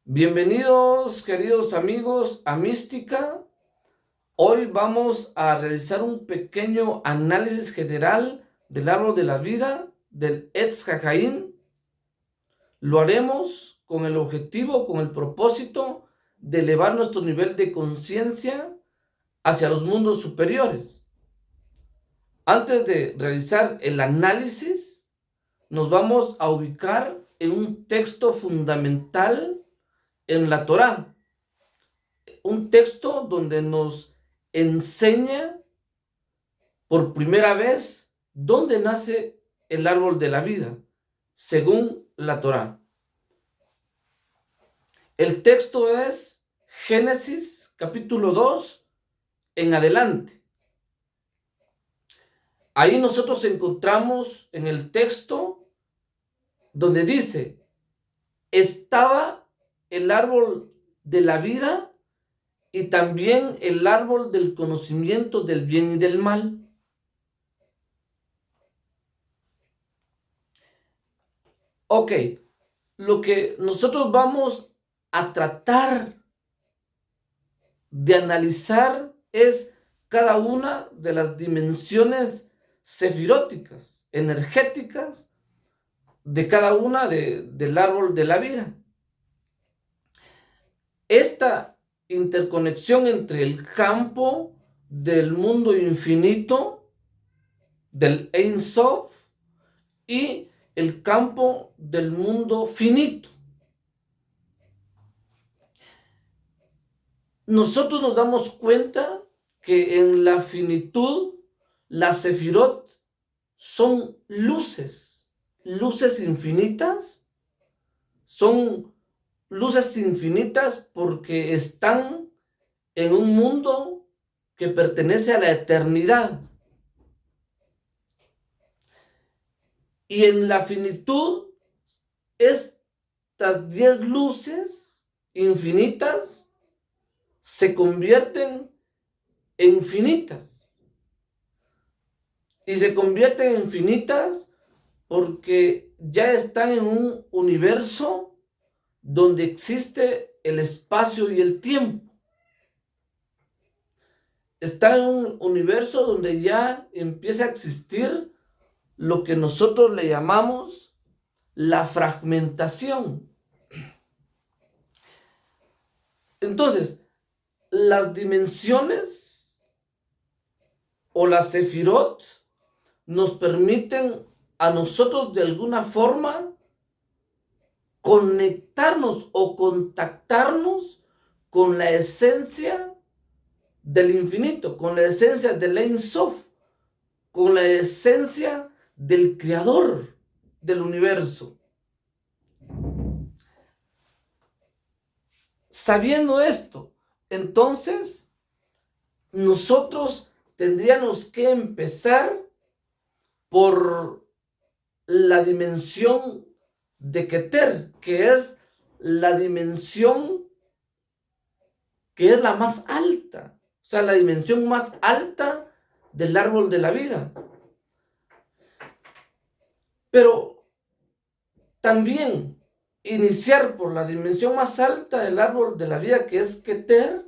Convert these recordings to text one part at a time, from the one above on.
Bienvenidos, queridos amigos, a Mística. Hoy vamos a realizar un pequeño análisis general del árbol de la vida del Etz HaXaim. Lo haremos con el objetivo, con el propósito de elevar nuestro nivel de conciencia hacia los mundos superiores. Antes de realizar el análisis, nos vamos a ubicar en un texto fundamental en la Torá, un texto donde nos enseña por primera vez dónde nace el árbol de la vida, según la Torá. El texto es Génesis capítulo 2 en adelante. Ahí nosotros encontramos en el texto donde dice: estaba el árbol de la vida y también el árbol del conocimiento del bien y del mal. Ok, lo que nosotros vamos a tratar de analizar es cada una de las dimensiones sefiróticas, energéticas, de cada una del árbol de la vida. Esta interconexión entre el campo del mundo infinito, del Ein Sof, y el campo del mundo finito. Nosotros nos damos cuenta que en la finitud las sefirot son luces, luces infinitas, son luces infinitas porque están en un mundo que pertenece a la eternidad. Y en la finitud, estas 10 luces infinitas se convierten en finitas. Y se convierten en finitas porque ya están en un universo donde existe el espacio y el tiempo. Está en un universo donde ya empieza a existir lo que nosotros le llamamos la fragmentación. Entonces, las dimensiones o las sefirot nos permiten a nosotros de alguna forma conectarnos o contactarnos con la esencia del infinito, con la esencia del Ein Sof, con la esencia del creador del universo. Sabiendo esto, entonces nosotros tendríamos que empezar por la dimensión de Keter, que es la dimensión que es la más alta, o sea, la dimensión más alta del árbol de la vida. Pero también iniciar por la dimensión más alta del árbol de la vida, que es Keter,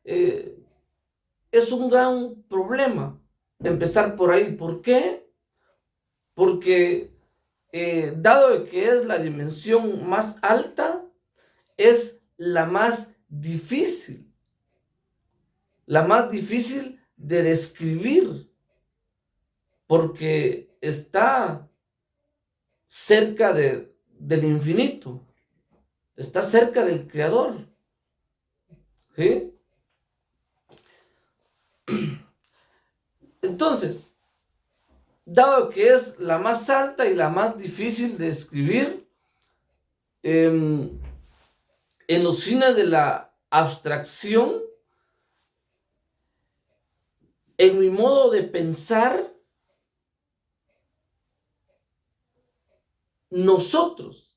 es un gran problema. Empezar por ahí. ¿Por qué? Porque dado que es la dimensión más alta, es la más difícil de describir, porque está cerca del infinito, está cerca del creador, ¿sí? Entonces, dado que es la más alta y la más difícil de escribir, en los fines de la abstracción, en mi modo de pensar, nosotros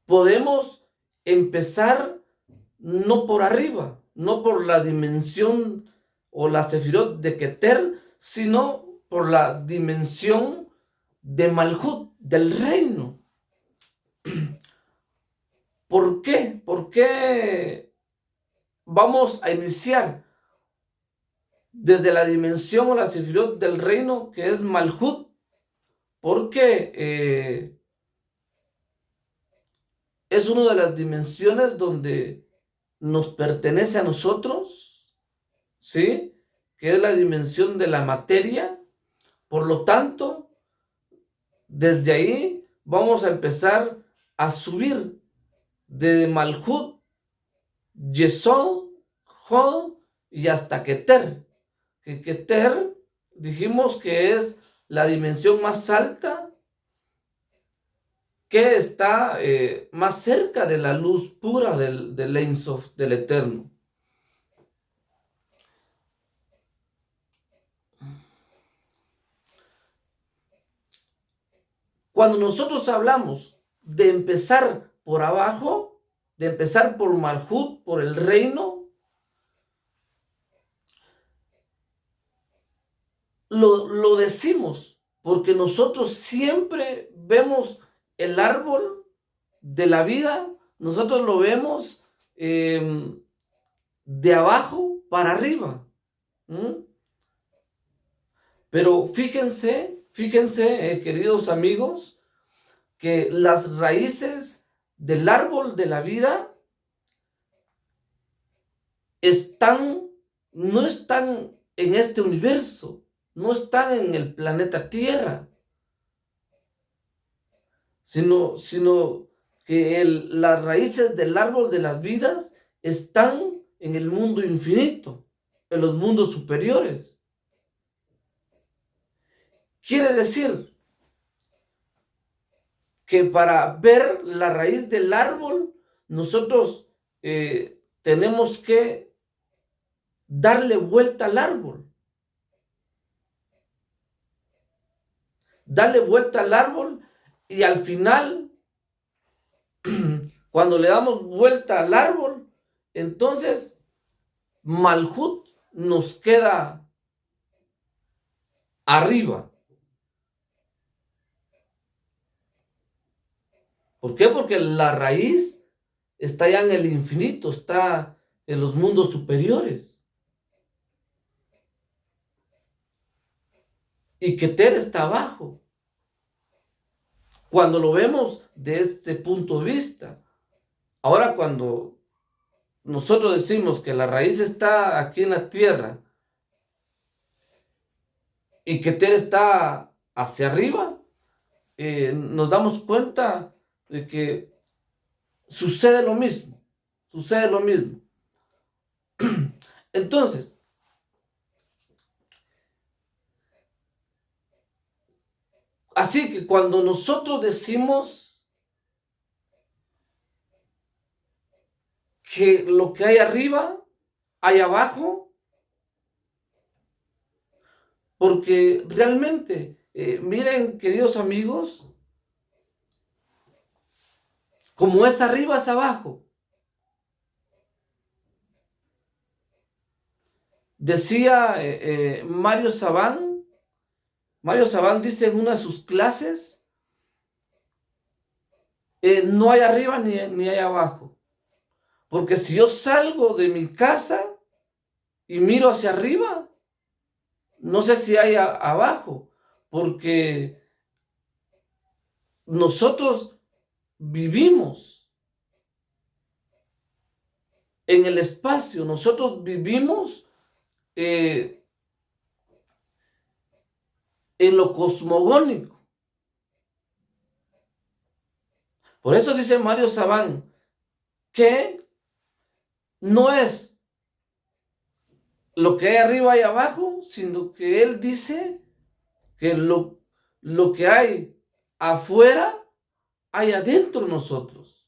podemos empezar no por arriba, no por la dimensión o la sefirot de Keter, sino por la dimensión de Malhut, del reino. ¿Por qué? ¿Por qué vamos a iniciar desde la dimensión o la sefirot del reino que es Malhut? Porque es una de las dimensiones donde nos pertenece a nosotros, ¿sí? Que es la dimensión de la materia. Por lo tanto, desde ahí vamos a empezar a subir de Malhut, Yesod, Hod y hasta Keter. Que Keter dijimos que es la dimensión más alta, que está más cerca de la luz pura del Ein Sof, del Eterno. Cuando nosotros hablamos de empezar por abajo, de empezar por Malhut, por el reino, lo decimos porque nosotros siempre vemos el árbol de la vida, nosotros lo vemos de abajo para arriba. Pero fíjense, queridos amigos, que las raíces del árbol de la vida no están en este universo, no están en el planeta Tierra, sino que las raíces del árbol de las vidas están en el mundo infinito, en los mundos superiores. Quiere decir que para ver la raíz del árbol, nosotros tenemos que darle vuelta al árbol. Darle vuelta al árbol y al final, cuando le damos vuelta al árbol, entonces Malhut nos queda arriba. ¿Por qué? Porque la raíz está ya en el infinito, está en los mundos superiores. Y Keter está abajo. Cuando lo vemos de este punto de vista. Ahora, cuando nosotros decimos que la raíz está aquí en la tierra y Keter está hacia arriba, nos damos cuenta de que sucede lo mismo. Sucede lo mismo. Entonces, así que cuando nosotros decimos que lo que hay arriba, hay abajo, porque realmente, miren, queridos amigos, como es arriba es abajo. Decía Mario Sabán dice en una de sus clases, no hay arriba ni hay abajo. Porque si yo salgo de mi casa y miro hacia arriba, no sé si hay abajo, porque nosotros vivimos en el espacio, nosotros vivimos en lo cosmogónico. Por eso dice Mario Sabán que no es lo que hay arriba y abajo, sino que él dice que lo que hay afuera hay adentro de nosotros.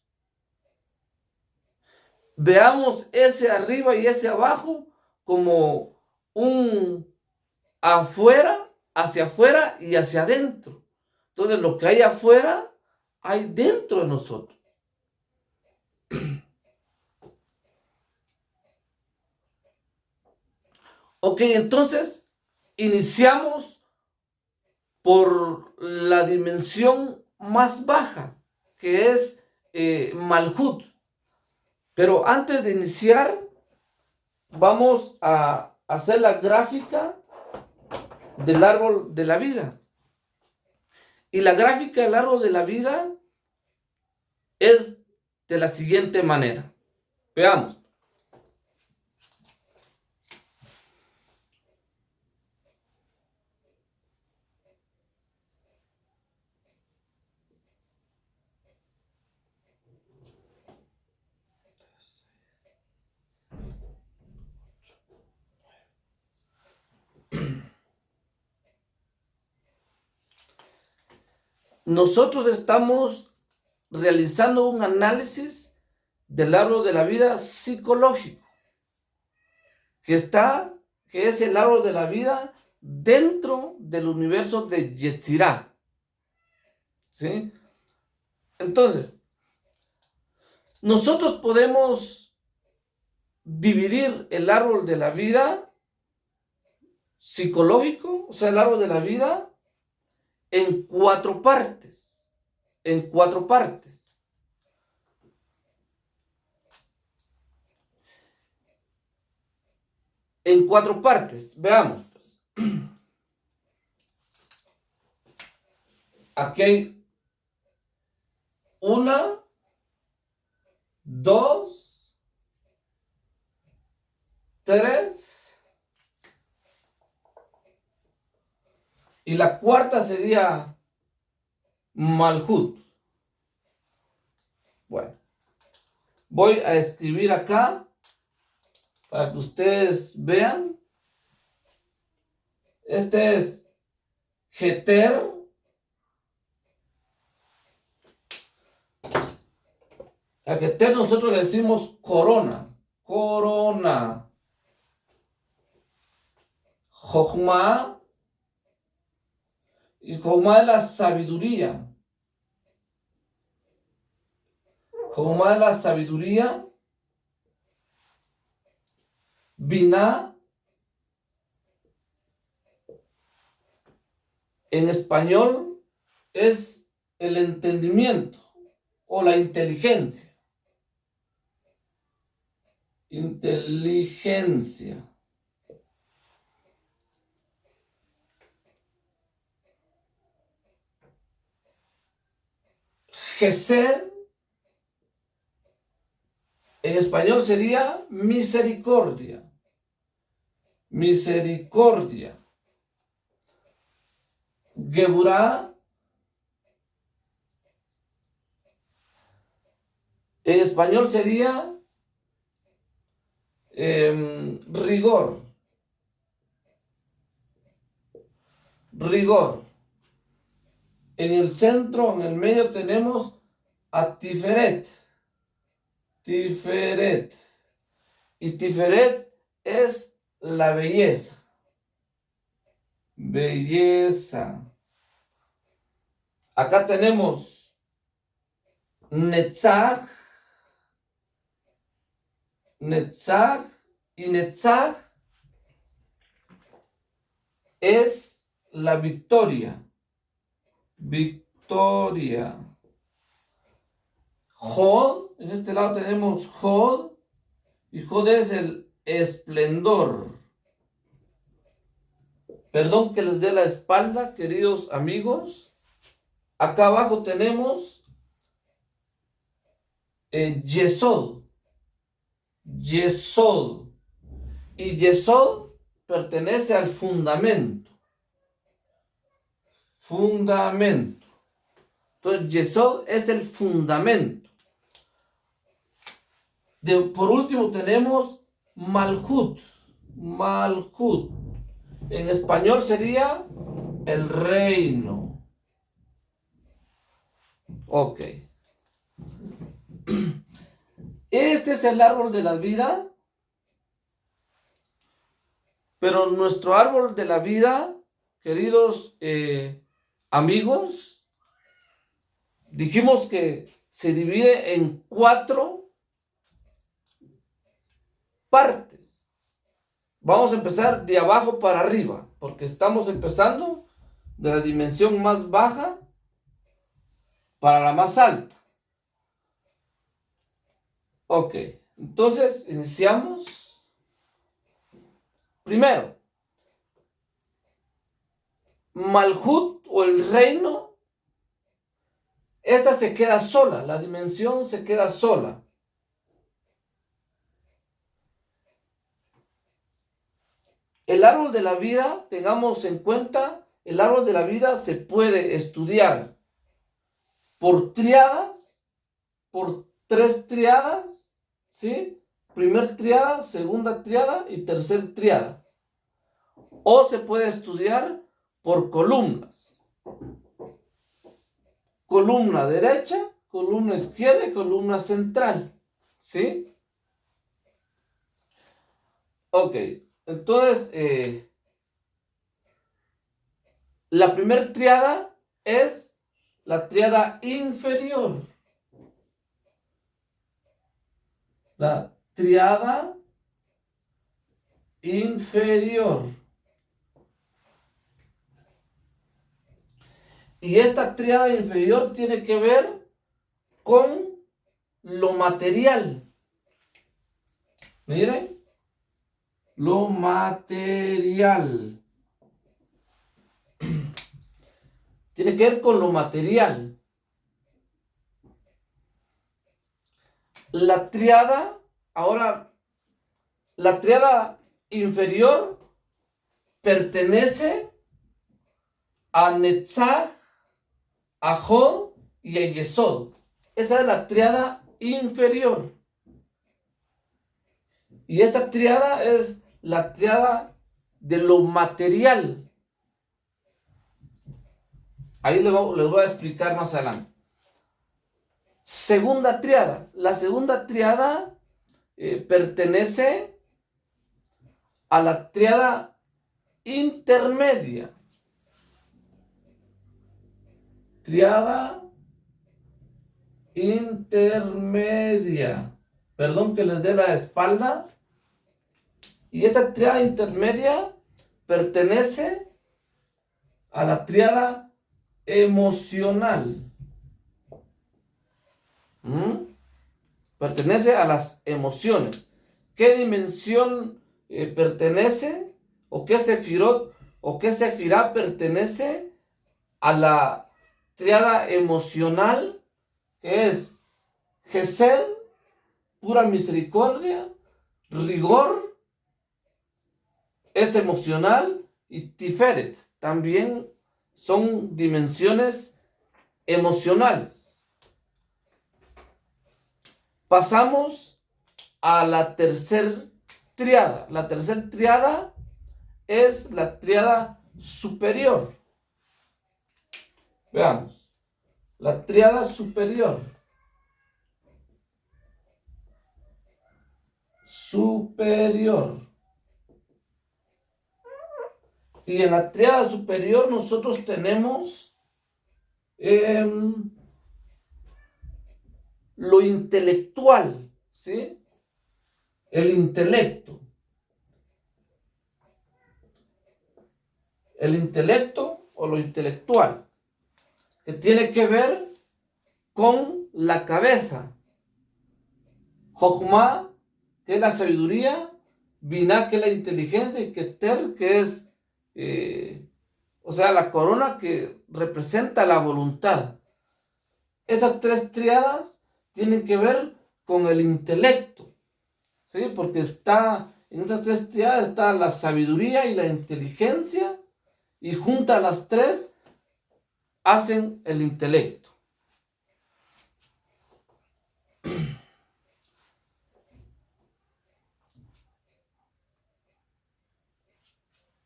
Veamos ese arriba y ese abajo como un hacia afuera y hacia adentro. Entonces lo que hay afuera hay dentro de nosotros. Ok, entonces iniciamos por la dimensión más baja, que es Malhut. Pero antes de iniciar, vamos a hacer la gráfica del árbol de la vida. Y la gráfica del árbol de la vida es de la siguiente manera. Veamos. Nosotros estamos realizando un análisis del árbol de la vida psicológico, que es el árbol de la vida dentro del universo de Yetzirah. ¿Sí? Entonces, nosotros podemos dividir el árbol de la vida psicológico, o sea, el árbol de la vida, en 4 partes. En 4 partes. En 4 partes. Veamos, pues. Aquí hay 1, 2, 3. Y la cuarta sería Malhut. Bueno, voy a escribir acá para que ustedes vean. Este es Jeter. A Jeter nosotros le decimos corona. Corona. Jochma. Y Jochma es la sabiduría. Jochma es la sabiduría. Binah en español es el entendimiento o la inteligencia. Inteligencia. Gesed en español sería misericordia. Misericordia. Geburah en español sería rigor. Rigor. En el centro, en el medio tenemos a Tiferet. Tiferet. Y Tiferet es la belleza. Belleza. Acá tenemos Netzach. Netzach. Y Netzach es la victoria. Victoria. Hod, en este lado tenemos Hod, y Hod es el esplendor. Perdón que les dé la espalda, queridos amigos. Acá abajo tenemos Yesod. Yesod. Y Yesod pertenece al fundamento. Fundamento. Entonces, Yesod es el fundamento. Por último tenemos Malhut. Malhut. En español sería el reino. Ok. Este es el árbol de la vida. Pero nuestro árbol de la vida, queridos amigos, dijimos que se divide en 4 partes. Vamos a empezar de abajo para arriba, porque estamos empezando de la dimensión más baja para la más alta. Ok, Entonces, iniciamos. Primero, Malhut o el reino, esta se queda sola, la dimensión se queda sola. El árbol de la vida, tengamos en cuenta, el árbol de la vida se puede estudiar por triadas, por 3 triadas, ¿sí? Primer triada, segunda triada y tercer triada. O se puede estudiar por columnas. Columna derecha, columna izquierda y columna central, ¿sí? Ok, entonces, la primer triada es la triada inferior. La triada inferior. Y esta triada inferior tiene que ver con lo material. Miren, lo material. Tiene que ver con lo material. La triada, ahora, la triada inferior pertenece a Netzach, a Jod y a Yesod. Esa es la triada inferior. Y esta triada es la triada de lo material. Ahí les voy a explicar más adelante. Segunda triada. La segunda triada pertenece a la triada intermedia. Triada intermedia. Perdón que les dé la espalda. Y esta triada intermedia pertenece a la triada emocional. Pertenece a las emociones. ¿Qué dimensión pertenece? ¿O qué sefirot o qué sefirá pertenece a la triada emocional? Que es Gesed, pura misericordia, rigor, es emocional, y Tiferet también son dimensiones emocionales. Pasamos a la tercer triada. La tercer triada es la triada superior. Veamos. La triada superior. Superior. Y en la triada superior nosotros tenemos lo intelectual, ¿sí? El intelecto. El intelecto o lo intelectual, que tiene que ver con la cabeza. Jochma, que es la sabiduría, Binah, que es la inteligencia, y Keter, que es o sea, la corona que representa la voluntad. Estas 3 triadas tienen que ver con el intelecto, ¿sí? Porque en estas 3 triadas está la sabiduría y la inteligencia, y juntas las 3 hacen el intelecto.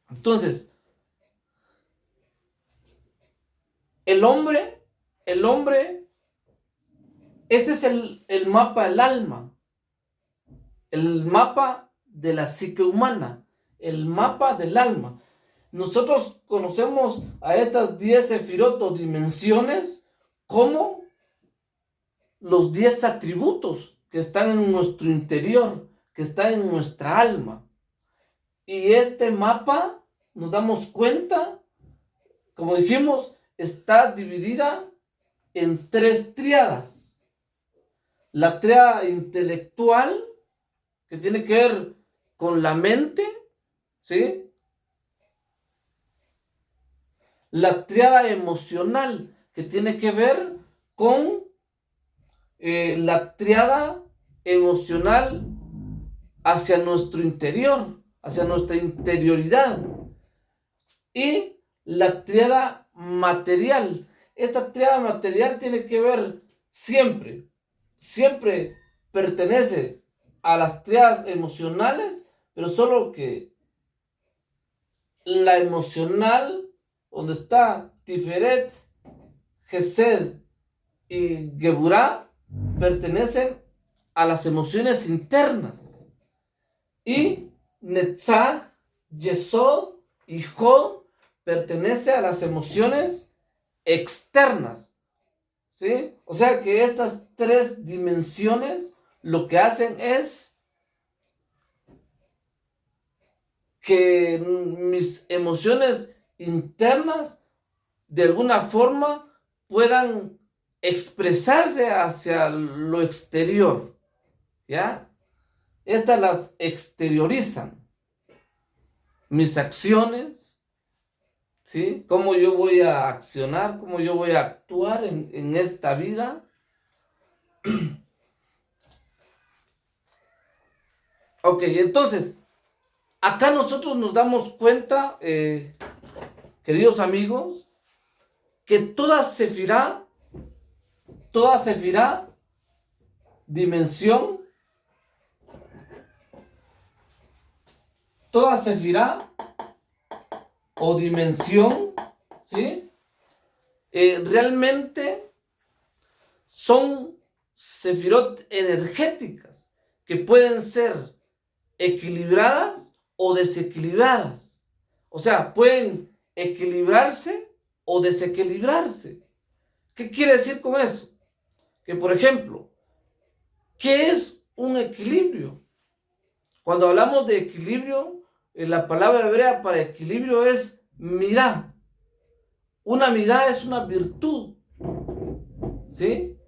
Entonces, el hombre, este es el mapa del alma, el mapa de la psique humana, el mapa del alma. Nosotros conocemos a estas 10 sefirot o dimensiones como los 10 atributos que están en nuestro interior, que están en nuestra alma. Y este mapa, nos damos cuenta, como dijimos, está dividida en 3 triadas. La triada intelectual, que tiene que ver con la mente, ¿sí? La tríada emocional, que tiene que ver con la tríada emocional hacia nuestro interior, hacia nuestra interioridad. Y la tríada material. Esta tríada material tiene que ver siempre pertenece a las tríadas emocionales, pero solo que la emocional, donde está Tiferet, Gesed y Geburah, pertenecen a las emociones internas. Y Netzach, Yesod y Hod pertenece a las emociones externas, ¿sí? O sea que estas tres dimensiones lo que hacen es que mis emociones internas de alguna forma puedan expresarse hacia lo exterior, ¿ya? Estas las exteriorizan. Mis acciones, ¿sí? Cómo yo voy a accionar, cómo yo voy a actuar en esta vida. Ok, entonces, acá nosotros nos damos cuenta, queridos amigos, que toda sefirá, dimensión, toda sefirá o dimensión, ¿sí? Realmente son sefirot energéticas que pueden ser equilibradas o desequilibradas. O sea, pueden equilibrarse o desequilibrarse. ¿Qué quiere decir con eso? Que, por ejemplo, ¿qué es un equilibrio? Cuando hablamos de equilibrio, la palabra hebrea para equilibrio es mirá. Una mirá es una virtud, ¿sí?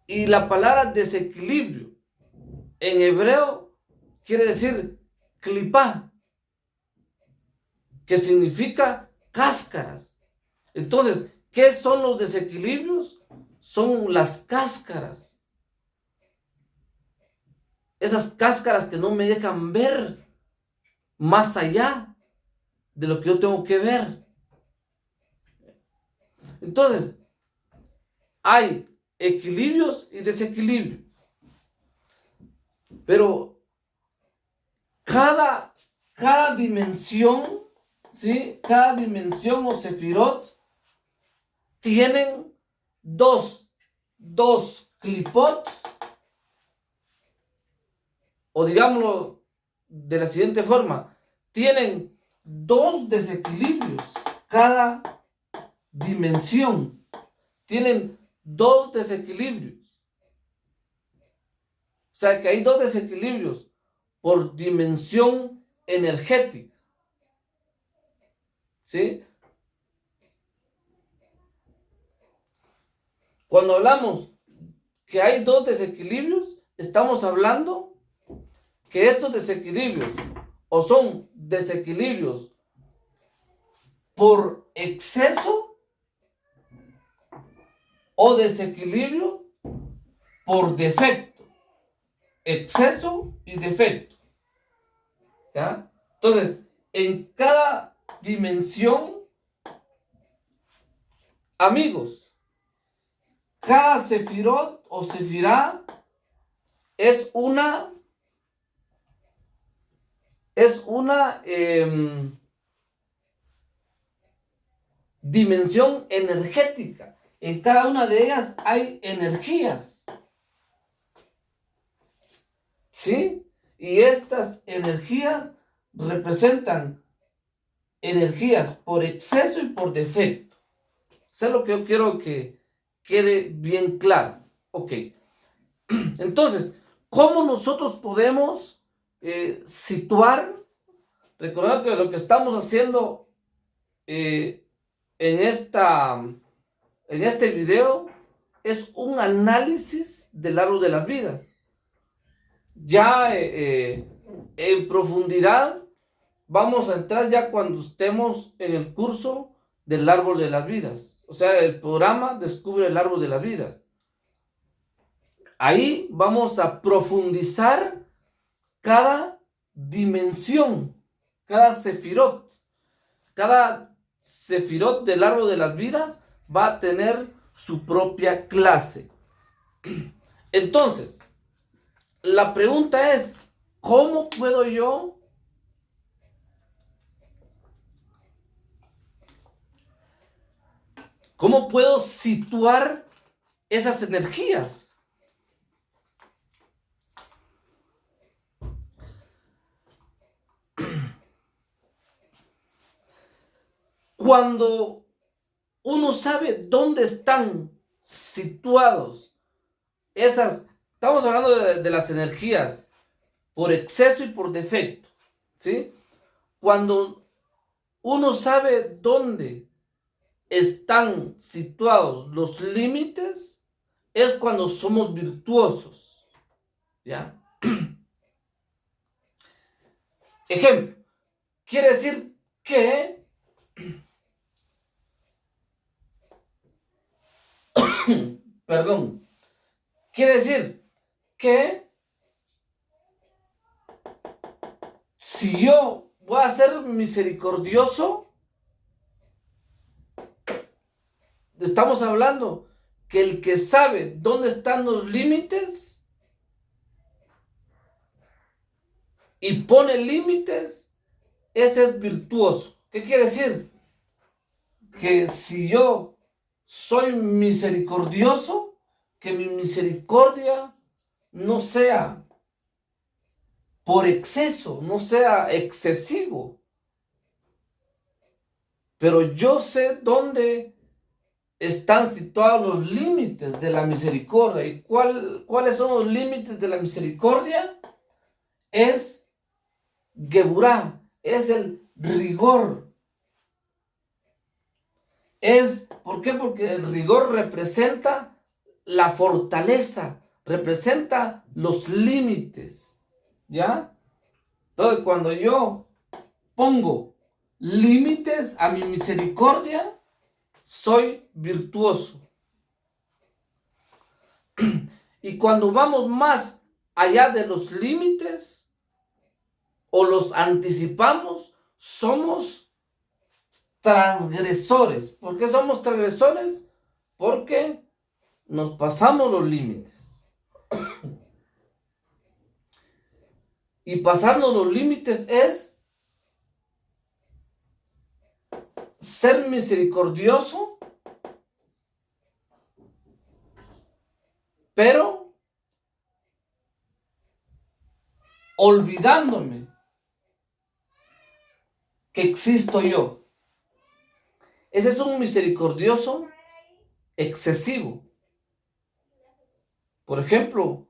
Y la palabra desequilibrio en hebreo quiere decir clipá, que significa cáscaras. Entonces, ¿qué son los desequilibrios? Son las cáscaras. Esas cáscaras que no me dejan ver más allá de lo que yo tengo que ver. Entonces, hay equilibrios y desequilibrios. Pero cada dimensión, ¿sí? Cada dimensión o sefirot tienen dos clipot, o digámoslo de la siguiente forma, tienen dos desequilibrios. Cada dimensión tienen dos desequilibrios. O sea que hay dos desequilibrios por dimensión energética, ¿sí? Cuando hablamos que hay dos desequilibrios, estamos hablando que estos desequilibrios o son desequilibrios por exceso o desequilibrio por defecto. Exceso y defecto, ¿ya? Entonces, en cada dimensión, amigos, cada sefirot o sefirá es una dimensión energética. En cada una de ellas hay energías, ¿sí? Y estas energías representan energías por exceso y por defecto. Eso es lo que yo quiero que quede bien claro. Ok. Entonces, ¿cómo nosotros podemos situar? Recordad que lo que estamos haciendo en este video es un análisis del árbol de las vidas. Ya en profundidad vamos a entrar ya cuando estemos en el curso del árbol de las vidas. O sea, el programa Descubre el árbol de las vidas. Ahí vamos a profundizar cada dimensión, cada sefirot. Cada sefirot del árbol de las vidas va a tener su propia clase. Entonces, la pregunta es, ¿cómo puedo yo situar esas energías? Cuando uno sabe dónde están situados esas, estamos hablando de las energías por exceso y por defecto, ¿sí? Cuando uno sabe dónde están situados los límites, es cuando somos virtuosos, ¿ya? Ejemplo, quiere decir que perdón, quiere decir que si yo voy a ser misericordioso, estamos hablando que el que sabe dónde están los límites y pone límites, ese es virtuoso. ¿Qué quiere decir? Que si yo soy misericordioso, que mi misericordia no sea por exceso, no sea excesivo. Pero yo sé dónde están situados los límites de la misericordia. ¿Y cuáles son los límites de la misericordia? Es Geburá, es el rigor. ¿Por qué? Porque el rigor representa la fortaleza, representa los límites, ¿ya? Entonces, cuando yo pongo límites a mi misericordia, soy virtuoso. Y cuando vamos más allá de los límites o los anticipamos, somos transgresores. ¿Por qué somos transgresores? Porque nos pasamos los límites. Y pasarnos los límites es ser misericordioso, pero olvidándome que existo yo. Ese es un misericordioso excesivo. Por ejemplo,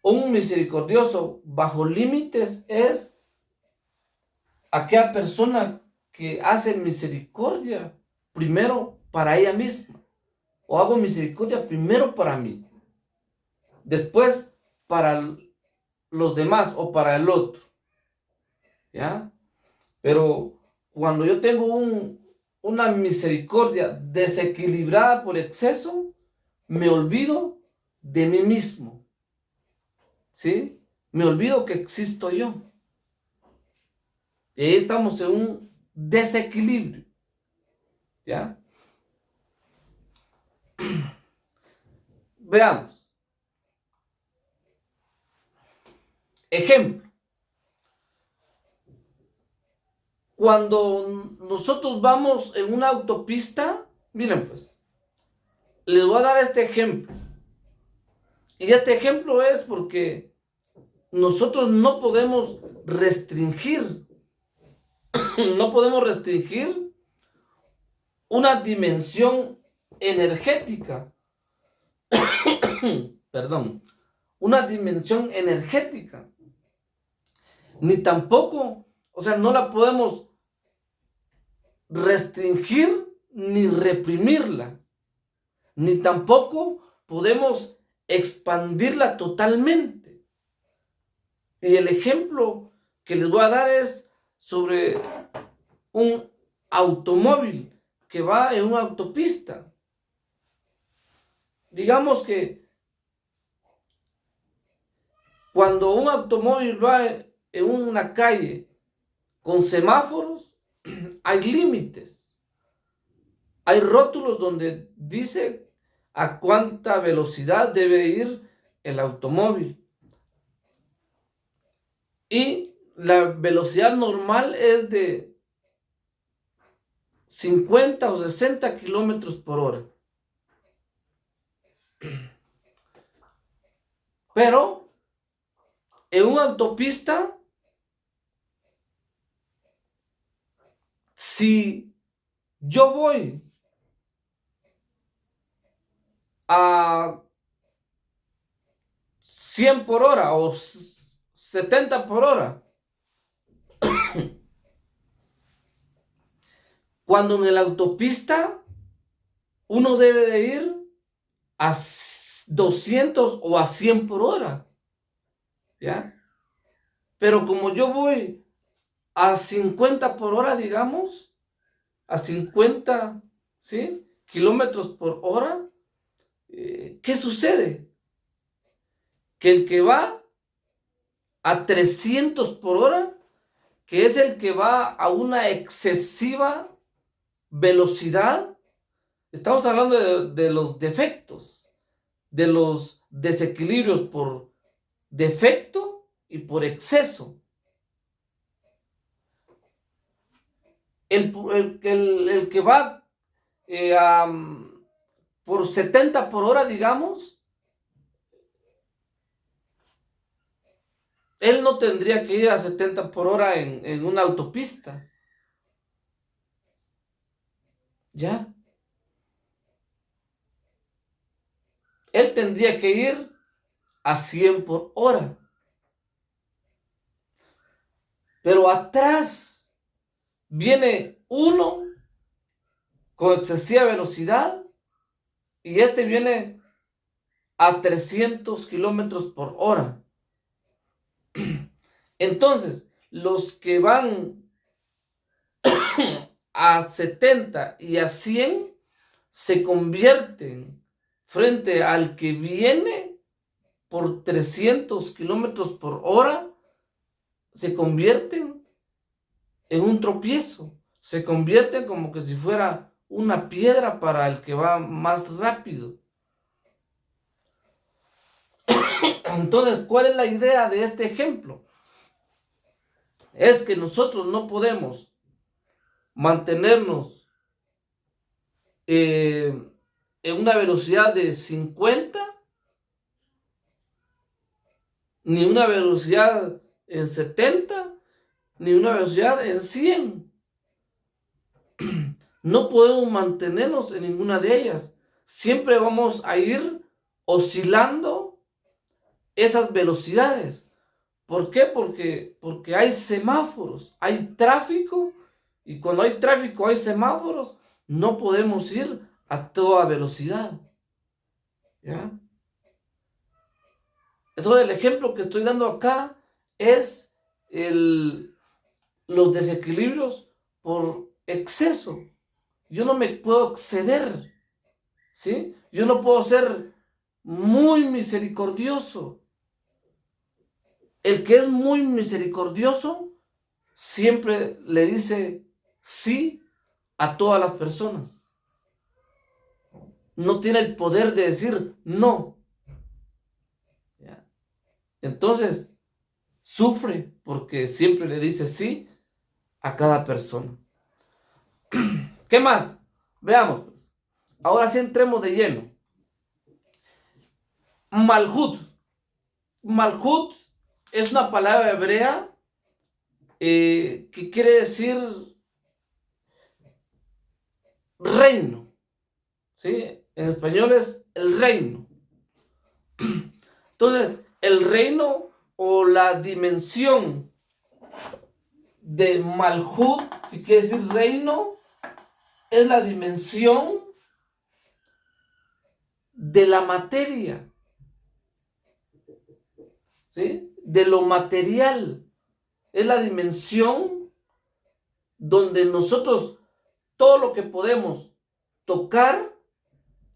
un misericordioso bajo límites es aquella persona que hace misericordia primero para ella misma. O hago misericordia primero para mí, después para los demás o para el otro. ¿Ya? Pero cuando yo tengo una misericordia desequilibrada por exceso, me olvido de mí mismo. ¿Sí? Me olvido que existo yo. Y ahí estamos en un desequilibrio. ¿Ya? Veamos. Ejemplo. Cuando nosotros vamos en una autopista, miren pues, les voy a dar este ejemplo. Y este ejemplo es porque nosotros no podemos restringir, no podemos restringir una dimensión energética. Perdón, una dimensión energética. Ni tampoco, o sea, no la podemos restringir ni reprimirla. Ni tampoco podemos expandirla totalmente. Y el ejemplo que les voy a dar es sobre un automóvil que va en una autopista. Digamos que cuando un automóvil va en una calle con semáforos, hay límites. Hay rótulos donde dice a cuánta velocidad debe ir el automóvil. Y la velocidad normal es de 50 o 60 kilómetros por hora. Pero en una autopista, si yo voy a 100 por hora o 70 por hora, cuando en la autopista uno debe de ir a 200 o a 100 por hora, ¿ya? Pero como yo voy a 50 por hora, digamos, a 50, ¿sí?, kilómetros por hora, ¿qué sucede? Que el que va a 300 por hora, que es el que va a una excesiva velocidad, estamos hablando de los defectos, de los desequilibrios por defecto y por exceso. El que va por 70 por hora, digamos, él no tendría que ir a 70 por hora en una autopista. ¿Ya? Él tendría que ir a 100 por hora. Pero atrás viene uno con excesiva velocidad y este viene a 300 kilómetros por hora. Entonces, los que van a 70 y a 100 se convierten frente al que viene por 300 kilómetros por hora, se convierten en un tropiezo, se convierten como que si fuera una piedra para el que va más rápido. Entonces, ¿cuál es la idea de este ejemplo? Es que nosotros no podemos mantenernos en una velocidad de 50, ni una velocidad en 70, ni una velocidad en 100. No podemos mantenernos en ninguna de ellas. Siempre vamos a ir oscilando esas velocidades. ¿Por qué? Porque hay semáforos, hay tráfico, y cuando hay tráfico, hay semáforos, no podemos ir a toda velocidad. ¿Ya? Entonces el ejemplo que estoy dando acá es los desequilibrios por exceso. Yo no me puedo exceder, ¿sí? Yo no puedo ser muy misericordioso. El que es muy misericordioso siempre le dice sí a todas las personas. No tiene el poder de decir no. ¿Ya? Entonces, sufre porque siempre le dice sí a cada persona. ¿Qué más? Veamos, pues. Ahora sí entremos de lleno. Malhut. Malhut es una palabra hebrea que quiere decir reino. ¿Sí? En español es el reino. Entonces, el reino o la dimensión de Malhut, que quiere decir reino, es la dimensión de la materia. ¿sí? De lo material. Es la dimensión donde nosotros todo lo que podemos tocar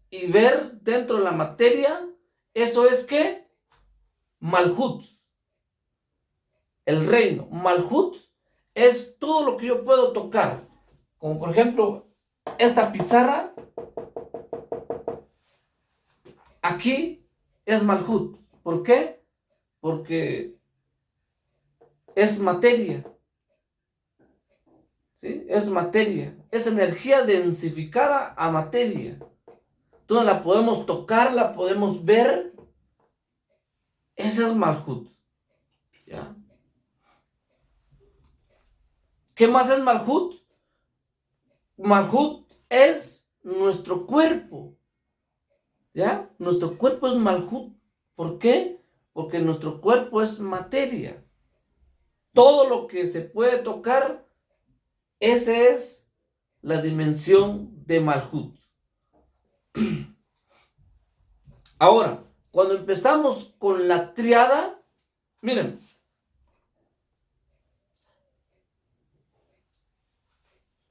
y ver dentro de la materia, eso es que Malhut, el reino. Malhut es todo lo que yo puedo tocar. Como por ejemplo, esta pizarra, aquí es Malhut. ¿Por qué? Porque es materia. ¿Sí? Es materia. Es energía densificada a materia. Entonces la podemos tocar, la podemos ver. Ese es Malhut. ¿Ya? ¿Qué más es Malhut? Malhut es nuestro cuerpo. ¿Ya? Nuestro cuerpo es Malhut. ¿Por qué? Porque nuestro cuerpo es materia. Todo lo que se puede tocar, esa es la dimensión de Malhut. Ahora, cuando empezamos con la triada, miren,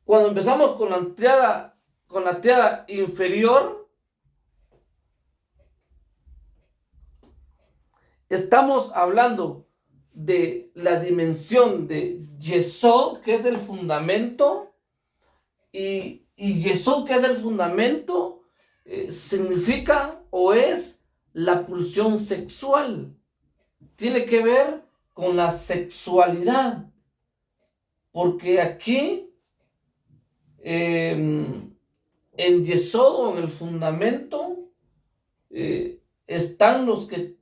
cuando empezamos con la triada inferior, estamos hablando de la dimensión de Yesod, que es el fundamento, y Yesod, que es el fundamento, significa o es la pulsión sexual. Tiene que ver con la sexualidad. Porque aquí, en Yesod o en el fundamento, están los que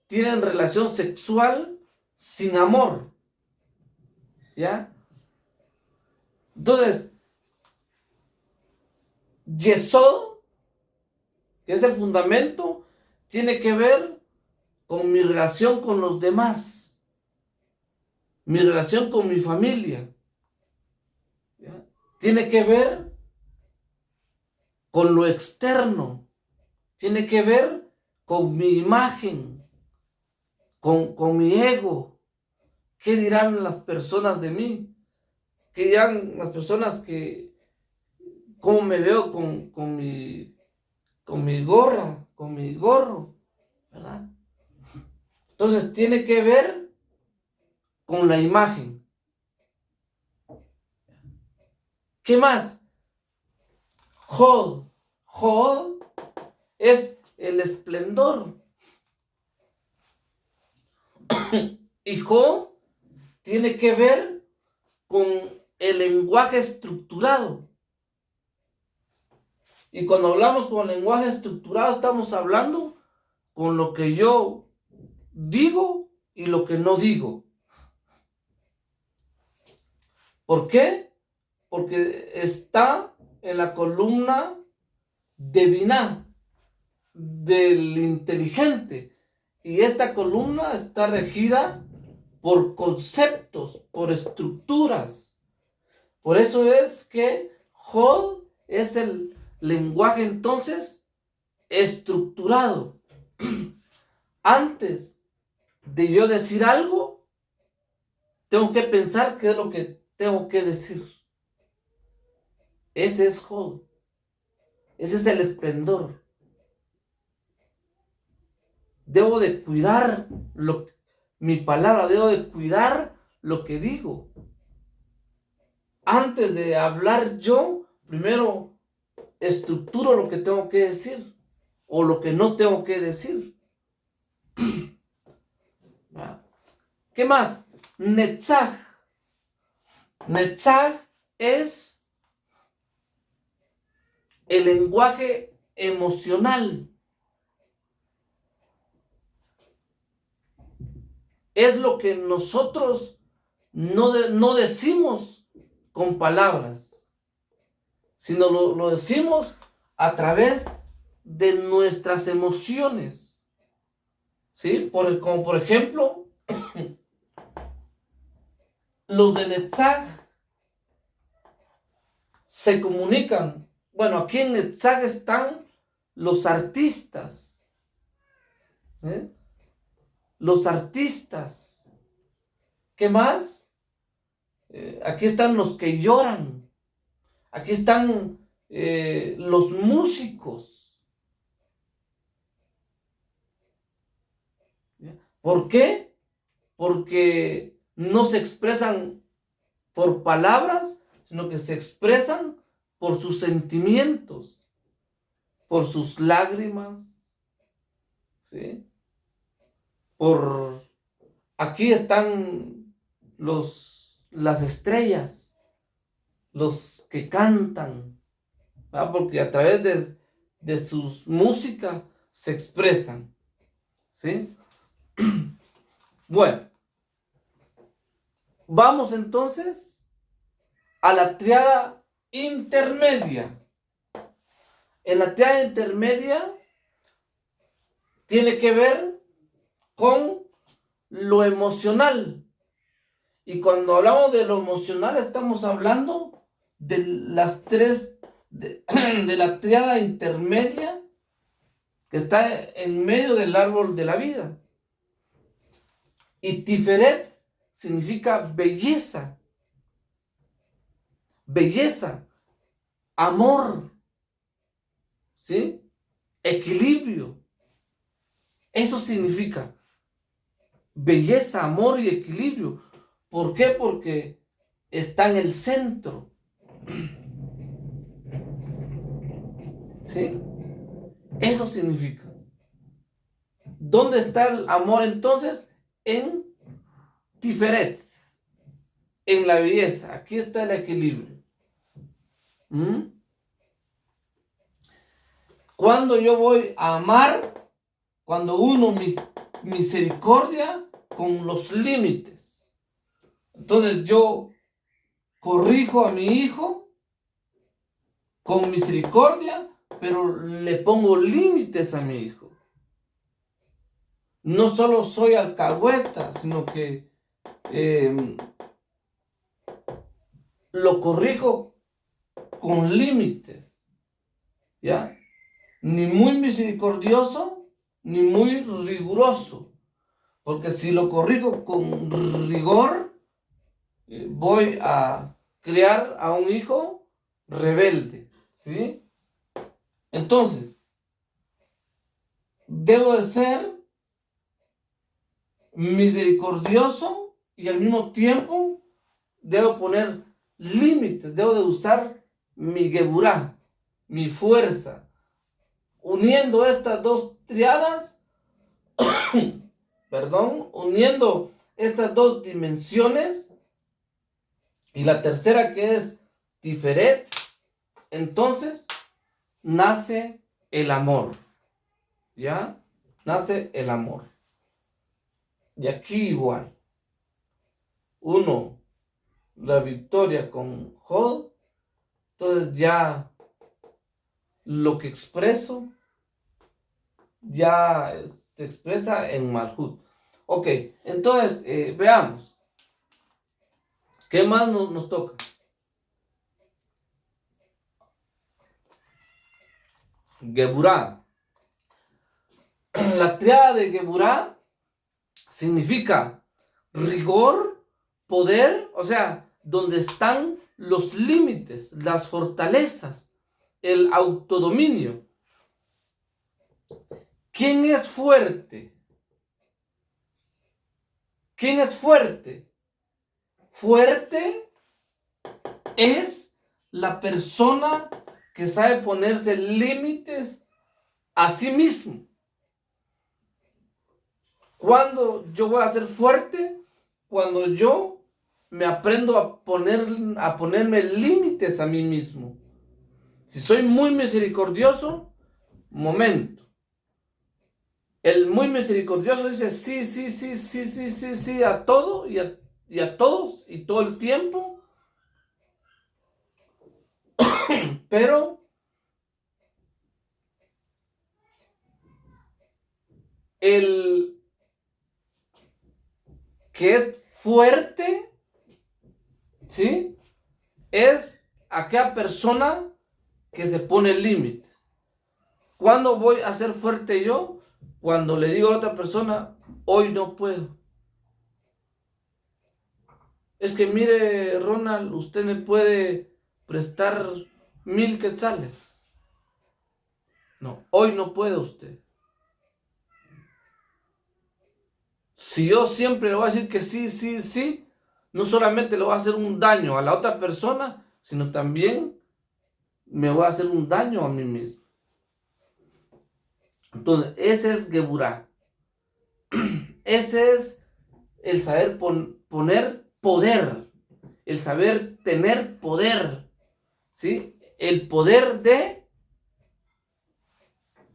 tienen relación sexual sin amor. ¿Ya? Entonces, Yesod, que es el fundamento, tiene que ver con mi relación con los demás, mi relación con mi familia. ¿Ya? Tiene que ver con lo externo, tiene que ver con mi imagen, con mi ego. ¿Qué dirán las personas de mí? ¿Qué dirán las personas que, cómo me veo con mi gorra, con mi gorro? ¿Verdad? Entonces tiene que ver con la imagen. ¿Qué más? Hod. Hod es el esplendor. Y Hod tiene que ver con el lenguaje estructurado. Y cuando hablamos con lenguaje estructurado, estamos hablando con lo que yo digo y lo que no digo. ¿Por qué? Porque está en la columna de Binah, del inteligente. Y esta columna está regida por conceptos, por estructuras. Por eso es que Hod es el lenguaje entonces estructurado. Antes de yo decir algo, tengo que pensar qué es lo que tengo que decir. Ese es Hod. Ese es el esplendor. Debo de cuidar mi palabra, debo de cuidar lo que digo. Antes de hablar yo, primero estructuro lo que tengo que decir o lo que no tengo que decir. ¿Qué más? Netzach. Netzach es el lenguaje emocional. Es lo que nosotros no decimos con palabras, sino lo decimos a través de nuestras emociones. ¿Sí? Como por ejemplo, los de Netzach se comunican. Bueno, aquí en Netzach están los artistas. ¿Eh? los artistas. ¿Qué más? Aquí están los que lloran. Aquí están los músicos. ¿Por qué? Porque no se expresan por palabras, sino que se expresan por sus sentimientos, por sus lágrimas, ¿sí? Aquí están las estrellas, los que cantan, ¿verdad? Porque a través de sus música se expresan, ¿sí? Bueno, vamos entonces a la triada intermedia. En la triada intermedia tiene que ver con lo emocional. Y cuando hablamos de lo emocional, estamos hablando de las tres, de la triada intermedia que está en medio del árbol de la vida. Y Tiferet significa belleza, belleza, amor, ¿sí? Equilibrio. Eso significa belleza, amor y equilibrio. ¿Por qué? Porque está en el centro. ¿Sí? Eso significa. ¿Dónde está el amor entonces? En Tiferet, en la belleza. Aquí está el equilibrio. Cuando yo voy a amar, cuando uno mi misericordia con los límites. Entonces yo corrijo a mi hijo con misericordia, pero le pongo límites a mi hijo. No solo soy alcahueta, sino que lo corrijo con límites, ¿ya? Ni muy misericordioso, ni muy riguroso. Porque si lo corrijo con rigor, voy a criar a un hijo rebelde, ¿sí? Entonces, debo de ser misericordioso y al mismo tiempo debo poner límites, debo de usar mi geburá, mi fuerza. Uniendo estas dos triadas, uniendo estas dos dimensiones, y la tercera que es Tiferet, entonces nace el amor, ¿ya? Nace el amor. Y aquí igual, la victoria con Jod, entonces ya lo que expreso ya se expresa en Malhut. Ok, entonces veamos. ¿Qué más nos toca? Geburá. La triada de Geburá significa rigor, poder, o sea, donde están los límites, las fortalezas, el autodominio. ¿Quién es fuerte? ¿Quién es fuerte? Fuerte es la persona que sabe ponerse límites a sí mismo. Cuando yo voy a ser fuerte, cuando yo me aprendo a ponerme límites a mí mismo. Si soy muy misericordioso, momento. El muy misericordioso dice sí, sí, sí, sí, sí, sí, sí a todo y a todos y todo el tiempo. Pero el que es fuerte, ¿sí? Es aquella persona que se pone límites. ¿Cuándo voy a ser fuerte yo? cuando le digo a la otra persona, hoy no puedo. Es que mire, Ronald, usted me puede prestar 1000 quetzales. No, hoy no puede usted. Si yo siempre le voy a decir que sí, sí, sí, no solamente le voy a hacer un daño a la otra persona, sino también me voy a hacer un daño a mí mismo. Entonces, ese es Geburah. Ese es el saber poner poder, el saber tener poder, ¿sí? El poder de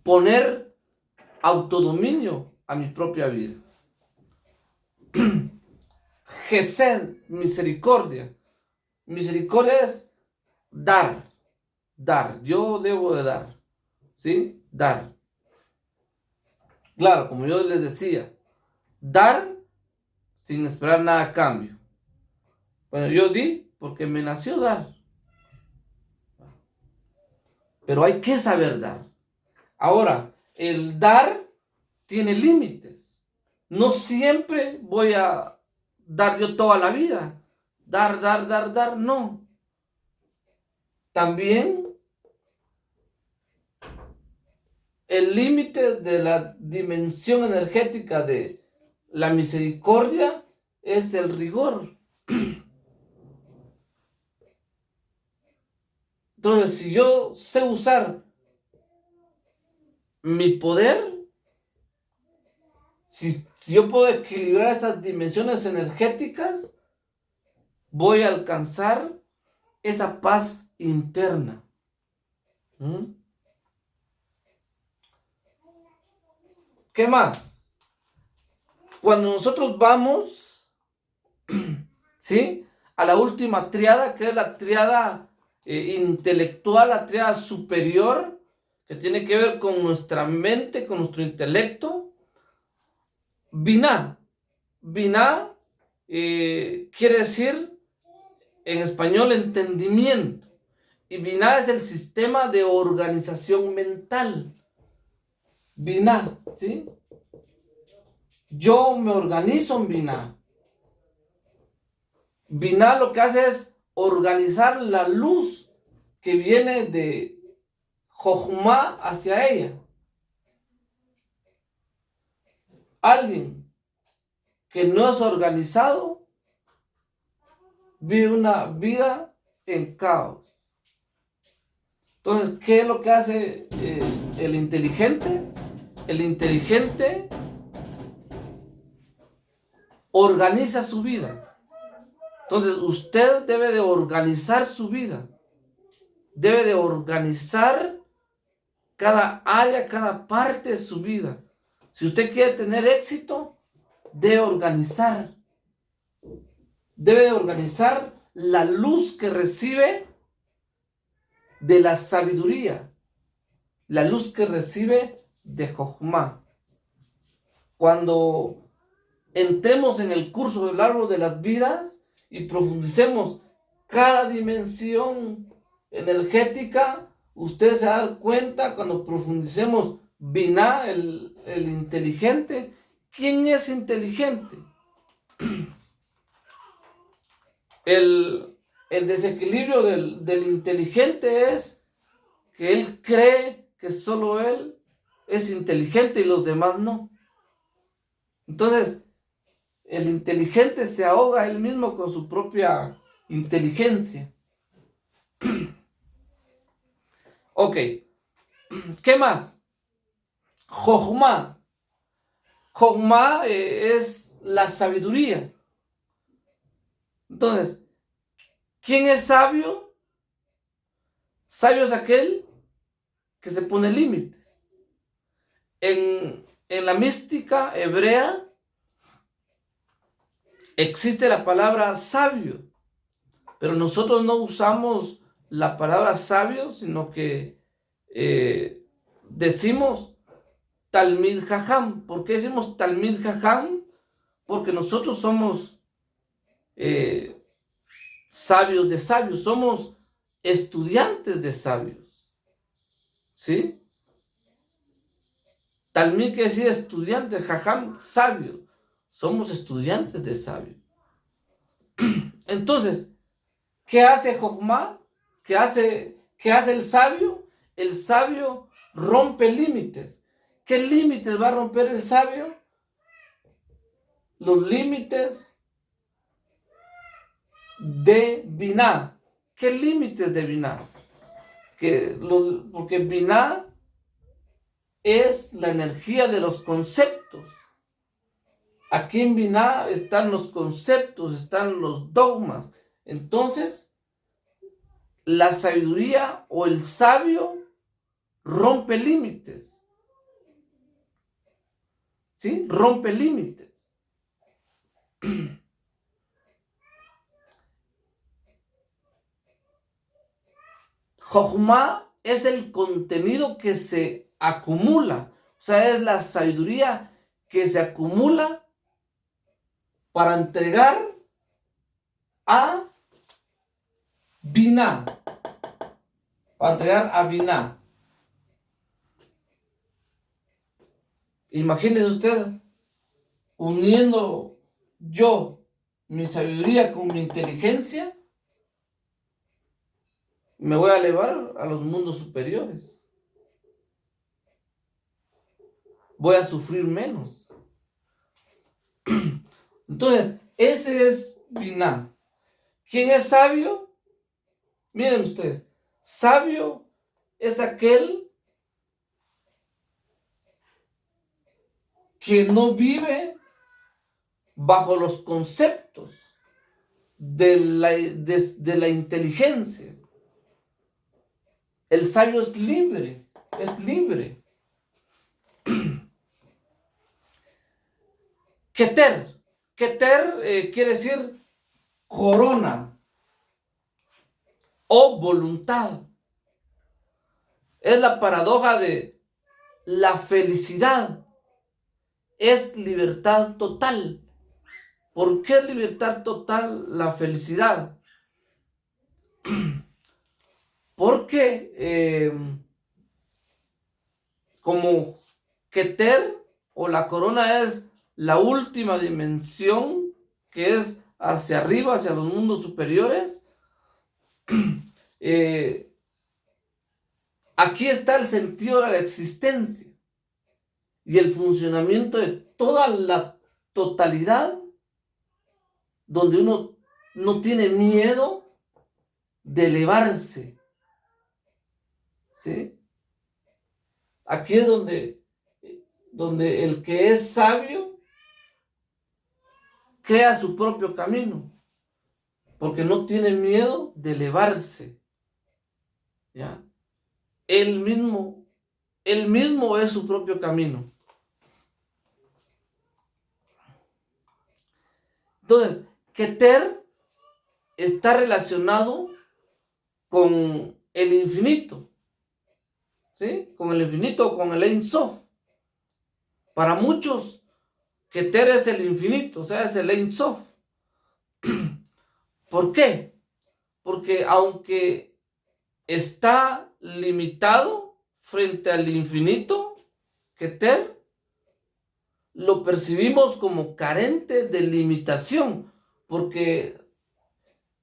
poner autodominio a mi propia vida. Gesed, misericordia. Misericordia es dar, dar. Yo debo de dar, ¿sí? Dar. Claro, como yo les decía, dar sin esperar nada a cambio. Bueno, yo di porque me nació dar. Pero hay que saber dar. Ahora, el dar tiene límites. No siempre voy a dar yo toda la vida. Dar, dar, dar, dar, no. También el límite de la dimensión energética de la misericordia es el rigor. Entonces, si yo sé usar mi poder, si yo puedo equilibrar estas dimensiones energéticas, voy a alcanzar esa paz interna. ¿Mm? ¿Qué más? Cuando nosotros vamos, ¿sí?, a la última triada, que es la triada intelectual, la triada superior, que tiene que ver con nuestra mente, con nuestro intelecto. Binah. Binah quiere decir en español entendimiento. Y Binah es el sistema de organización mental. Binah, ¿sí? Yo me organizo en Binah. Binah lo que hace es organizar la luz que viene de Jochma hacia ella. Alguien que no es organizado vive una vida en caos. Entonces, ¿qué es lo que hace el inteligente? El inteligente organiza su vida. Entonces, usted debe de organizar su vida. Debe de organizar cada área, cada parte de su vida. Si usted quiere tener éxito, debe organizar. Debe de organizar la luz que recibe de la sabiduría. La luz que recibe de Jochma. Cuando entremos en el curso del árbol de las vidas y profundicemos cada dimensión energética, usted se va a dar cuenta cuando profundicemos Binah, el inteligente. ¿Quién es inteligente? El desequilibrio del inteligente es que él cree que solo él es inteligente y los demás no. Entonces, el inteligente se ahoga él mismo con su propia inteligencia. Ok, ¿qué más? Jochma. Jochma es la sabiduría. Entonces, ¿quién es sabio? Sabio es aquel que se pone límites. En la mística hebrea existe la palabra sabio, pero nosotros no usamos la palabra sabio, sino que decimos Talmid Jajam. ¿Por qué decimos Talmid Jajam? Porque nosotros somos sabios de sabios, somos estudiantes de sabios, ¿sí? Talmid quiere decir estudiante, jajam, sabio. Somos estudiantes de sabio. Entonces, ¿qué hace Jochma? ¿Qué hace el sabio? El sabio rompe límites. ¿Qué límites va a romper el sabio? Los límites de Biná. ¿Qué límites de Biná? Porque Biná es la energía de los conceptos. Aquí en Biná están los conceptos, están los dogmas. Entonces, la sabiduría o el sabio rompe límites. ¿Sí? Rompe límites. Jochma es el contenido que se acumula. O sea, es la sabiduría que se acumula para entregar a Biná. Para entregar a Biná. Imagínese usted uniendo yo mi sabiduría con mi inteligencia, me voy a elevar a los mundos superiores. Voy a sufrir menos. Entonces, ese es Biná. ¿Quién es sabio? Miren ustedes, sabio es aquel que no vive bajo los conceptos de la inteligencia. El sabio es libre, es libre. Keter. Keter quiere decir corona o voluntad. Es la paradoja de la felicidad. Es libertad total. ¿Por qué es libertad total la felicidad? Porque como Keter o la corona es la última dimensión, que es hacia arriba, hacia los mundos superiores, aquí está el sentido de la existencia y el funcionamiento de toda la totalidad, donde uno no tiene miedo de elevarse. ¿Sí? Aquí es donde el que es sabio crea su propio camino, porque no tiene miedo de elevarse. ¿Ya? Él mismo es su propio camino. Entonces, Keter está relacionado con el infinito. ¿Sí? Con el infinito, con el Ein Sof. Para muchos, Keter es el infinito, o sea, es el Ein Sof. ¿Por qué? Porque aunque está limitado frente al infinito, Keter, lo percibimos como carente de limitación, porque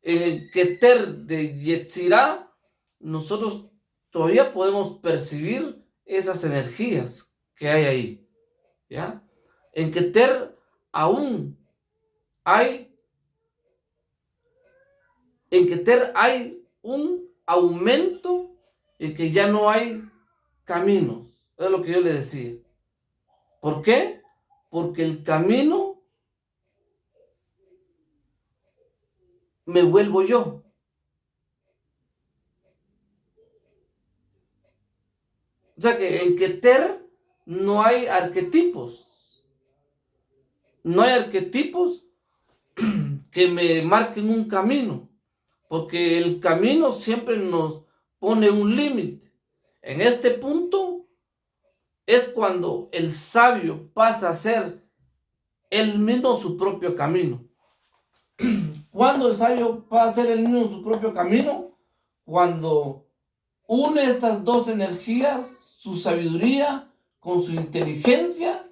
en Keter de Yetzirah, nosotros todavía podemos percibir esas energías que hay ahí, ¿ya? En Keter aún hay, en Keter hay un aumento en que ya no hay caminos, es lo que yo le decía. ¿Por qué? Porque el camino me vuelvo yo. O sea que en Keter no hay arquetipos. No hay arquetipos que me marquen un camino. Porque el camino siempre nos pone un límite. En este punto es cuando el sabio pasa a ser él mismo su propio camino. Cuando el sabio pasa a ser él mismo su propio camino, cuando une estas dos energías, su sabiduría con su inteligencia,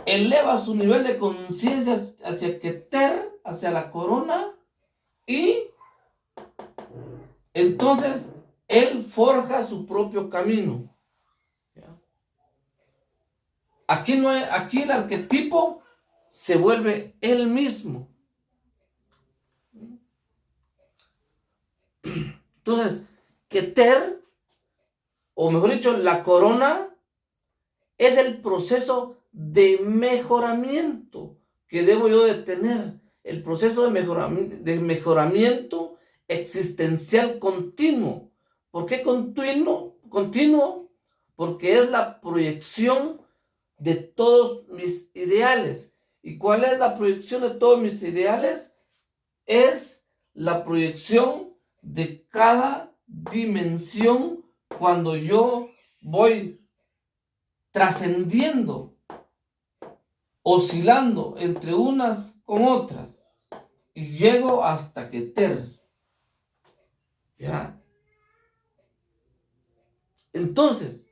eleva su nivel de conciencia hacia Keter, hacia la corona, y entonces él forja su propio camino. Aquí, no hay, aquí el arquetipo se vuelve él mismo. Entonces, Keter, o mejor dicho, la corona, es el proceso de mejoramiento que debo yo de tener. El proceso de mejoramiento existencial continuo. ¿Por qué continuo? Continuo, porque es la proyección de todos mis ideales. ¿Y cuál es la proyección de todos mis ideales? Es la proyección de cada dimensión cuando yo voy trascendiendo, oscilando entre unas con otras, y llego hasta Keter. ¿Ya? Entonces,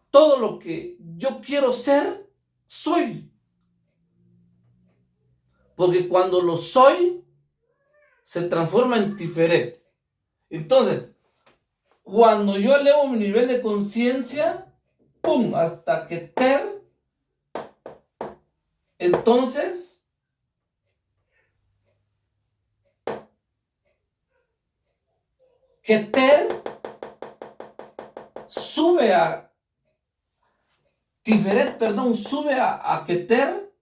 todo lo que yo quiero ser, soy. Porque cuando lo soy, se transforma en Tiferet. Entonces, cuando yo elevo mi nivel de conciencia, ¡pum!, hasta Keter, entonces Keter sube a Tiferet, perdón, sube a Keter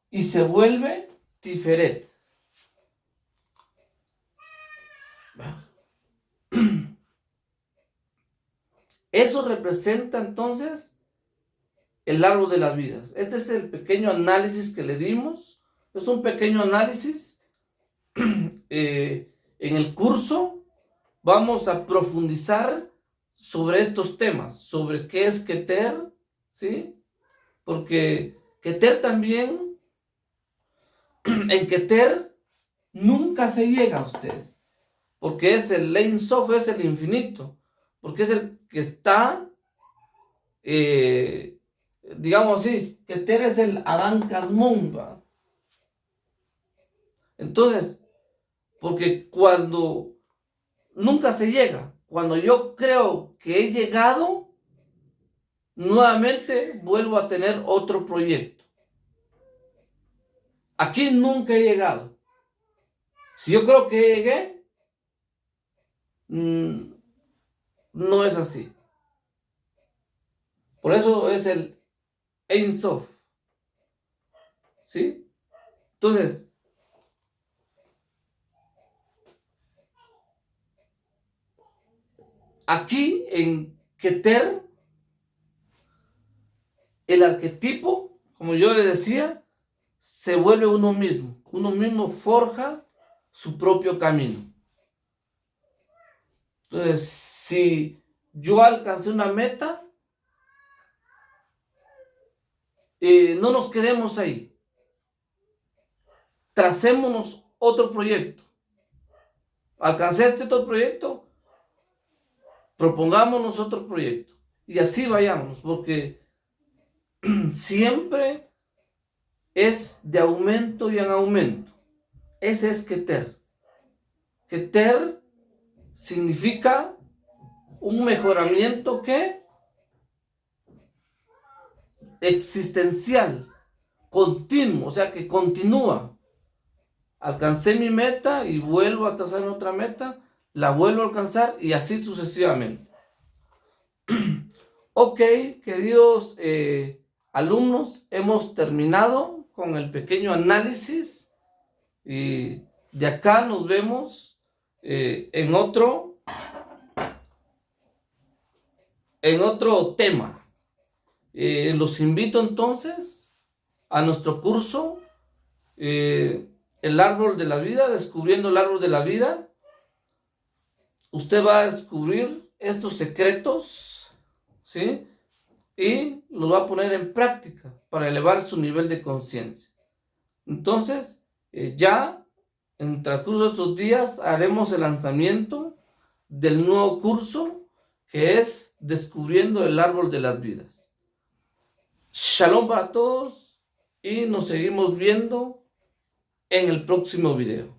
y se vuelve Tiferet. Eso representa entonces el árbol de la vida. Este es el pequeño análisis que le dimos. Es un pequeño análisis. En el curso vamos a profundizar sobre estos temas, sobre qué es Keter, ¿sí? Porque Keter también, en Keter nunca se llega a ustedes, porque es el Ein Sof, es el infinito, porque es el que está, digamos así, Keter es el Adán Kadmon, ¿va? Entonces, porque cuando nunca se llega, cuando yo creo que he llegado, nuevamente vuelvo a tener otro proyecto. Aquí nunca he llegado. Si yo creo que llegué, no es así. Por eso es el Ein Sof. ¿Sí? Entonces, aquí en Keter, el arquetipo, como yo le decía, se vuelve uno mismo. Uno mismo forja su propio camino. Entonces, si yo alcancé una meta, no nos quedemos ahí. Tracémonos otro proyecto. Alcancé este otro proyecto, propongámonos otro proyecto. Y así vayamos, porque siempre es de aumento y en aumento. Ese es Keter. Keter significa un mejoramiento que existencial, continuo, o sea que continúa. Alcancé mi meta y vuelvo a trazar otra meta, la vuelvo a alcanzar y así sucesivamente. Ok, queridos alumnos, hemos terminado con el pequeño análisis y de acá nos vemos en otro tema. Los invito entonces a nuestro curso El árbol de la vida, descubriendo el árbol de la vida. Usted va a descubrir estos secretos, ¿sí? Y los va a poner en práctica para elevar su nivel de conciencia. Entonces, ya en el transcurso de estos días haremos el lanzamiento del nuevo curso que es Descubriendo el Árbol de las Vidas. Shalom para todos y nos seguimos viendo en el próximo video.